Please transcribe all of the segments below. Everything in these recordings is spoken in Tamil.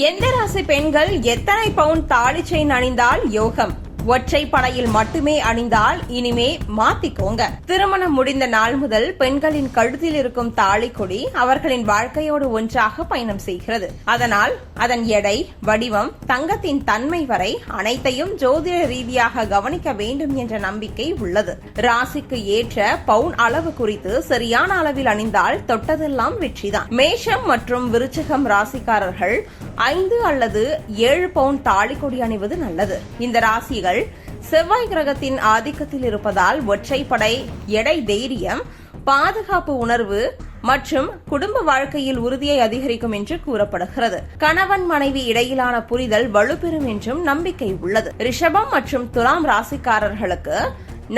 எந்த ராசி பெண்கள் எத்தனை பவுன் தாலி செயின் அணிந்தால் யோகம்? ஒற்றை படையில் மட்டுமே அணிந்தால் இனிமே மாத்திக்கோங்க. திருமணம் முடிந்த நாள் முதல் பெண்களின் கழுத்தில் இருக்கும் தாலி கொடி அவர்களின் வாழ்க்கையோடு ஒன்றாக பயணம் செய்கிறது. அதனால் அதன் எடை, வடிவம், தங்கத்தின் தன்மை வரை அனைத்தையும் ஜோதிட ரீதியாக கவனிக்க வேண்டும் என்ற நம்பிக்கை உள்ளது. ராசிக்கு ஏற்ற பவுன் அளவு குறித்து சரியான அளவில் அணிந்தால் தொட்டதெல்லாம் வெற்றிதான். மேஷம் மற்றும் விருச்சிகம் ராசிக்காரர்கள் 5 அல்லது 7 பவுன் தாலி கொடி அணிவது நல்லது. இந்த ராசிகள் செவ்வாய் கிரகத்தின் ஆதிக்கத்தில் இருப்பதால் ஒற்றைப்படை, எடை, தைரியம், பாதுகாப்பு உணர்வு மற்றும் குடும்ப வாழ்க்கையில் உறுதியை அதிகரிக்கும் என்று கூறப்படுகிறது. கணவன் மனைவி இடையிலான புரிதல் வலுப்பெறும் என்றும் நம்பிக்கை உள்ளது. ரிஷபம் மற்றும் துலாம் ராசிக்காரர்களுக்கு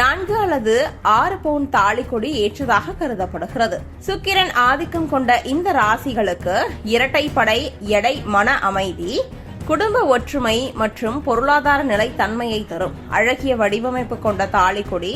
4 அல்லது 6 பவுன் தாலி கொடி ஏற்றதாக கருதப்படுகிறது. சுக்கிரன் ஆதிக்கம் கொண்ட இந்த ராசிகளுக்கு இரட்டைப்படை, எடை, மன அமைதி, குடும்ப ஒற்றுமை மற்றும் பொருளாதார நிலைத்தன்மையை தரும். அழகிய வடிவமைப்பு கொண்ட தாலி கொடி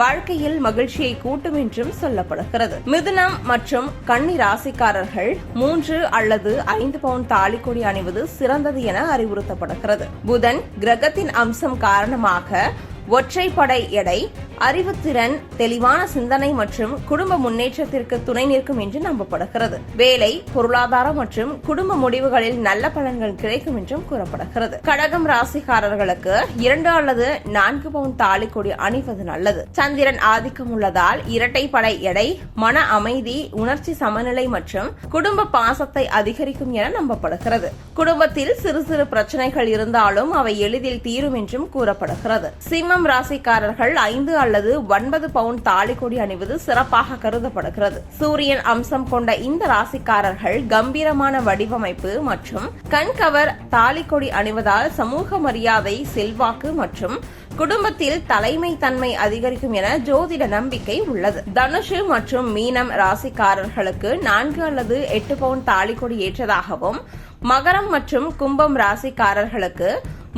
வாழ்க்கையில் மகிழ்ச்சியை கூட்டும் என்றும் சொல்லப்படுகிறது. மிதுனம் மற்றும் கன்னி ராசிக்காரர்கள் 3 அல்லது 5 பவுன் தாலி கொடி அணிவது சிறந்தது என அறிவுறுத்தப்படுகிறது. புதன் கிரகத்தின் அம்சம் காரணமாக ஒற்றைப்படை எடை, அறிவுத்திறன், தெளிவான சிந்தனை மற்றும் குடும்ப முன்னேற்றத்திற்கு துணை நிற்கும் என்று நம்பப்படுகிறது. வேலை, பொருளாதாரம் மற்றும் குடும்ப முடிவுகளில் நல்ல பலன்கள் கிடைக்கும் என்றும் கூறப்படுகிறது. கடகம் ராசிக்காரர்களுக்கு 2 அல்லது 4 பவுன் தாலி கொடி அணிவது நல்லது. சந்திரன் ஆதிக்கம் உள்ளதால் இரட்டைப்படை எடை, மன அமைதி, உணர்ச்சி சமநிலை மற்றும் குடும்ப பாசத்தை அதிகரிக்கும் என நம்பப்படுகிறது. குடும்பத்தில் சிறு சிறு பிரச்சனைகள் இருந்தாலும் அவை எளிதில் தீரும் என்றும் கூறப்படுகிறது. சிம்மம் ராசிக்காரர்கள் 5 அல்லது 9 பவுன் தாலி கொடி அணிவது சிறப்பாக கருதப்படுகிறது. சூரியன் அம்சம் கொண்ட இந்த ராசிக்காரர்கள் கம்பீரமான வடிவமைப்பு மற்றும் கண்கவர் தாலி கொடி அணிவதால் சமூக மரியாதை, செல்வாக்கு மற்றும் குடும்பத்தில் தலைமை தன்மை அதிகரிக்கும் என ஜோதிட நம்பிக்கை உள்ளது. தனுஷு மற்றும் மீனம் ராசிக்காரர்களுக்கு 4 அல்லது 8 பவுன் தாலி கொடி ஏற்றதாகவும், மகரம் மற்றும் கும்பம் ராசிக்காரர்களுக்கு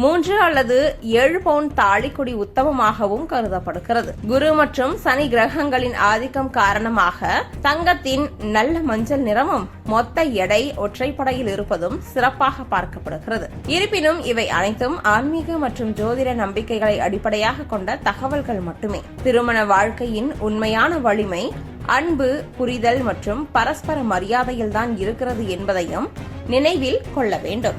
3 அல்லது 7 பவுன் தாலி கொடி உத்தமமாகவும் கருதப்படுகிறது. குரு மற்றும் சனி கிரகங்களின் ஆதிக்கம் காரணமாக தங்கத்தின் நல்ல மஞ்சள் நிறமும் மொத்த எடை ஒற்றைப்படையில் இருப்பதும் சிறப்பாக பார்க்கப்படுகிறது. இருப்பினும் இவை அனைத்தும் ஆன்மீக மற்றும் ஜோதிட நம்பிக்கைகளை அடிப்படையாக கொண்ட தகவல்கள் மட்டுமே. திருமண வாழ்க்கையின் உண்மையான வலிமை அன்பு, புரிதல் மற்றும் பரஸ்பர மரியாதையில்தான் இருக்கிறது என்பதையும் நினைவில் கொள்ள வேண்டும்.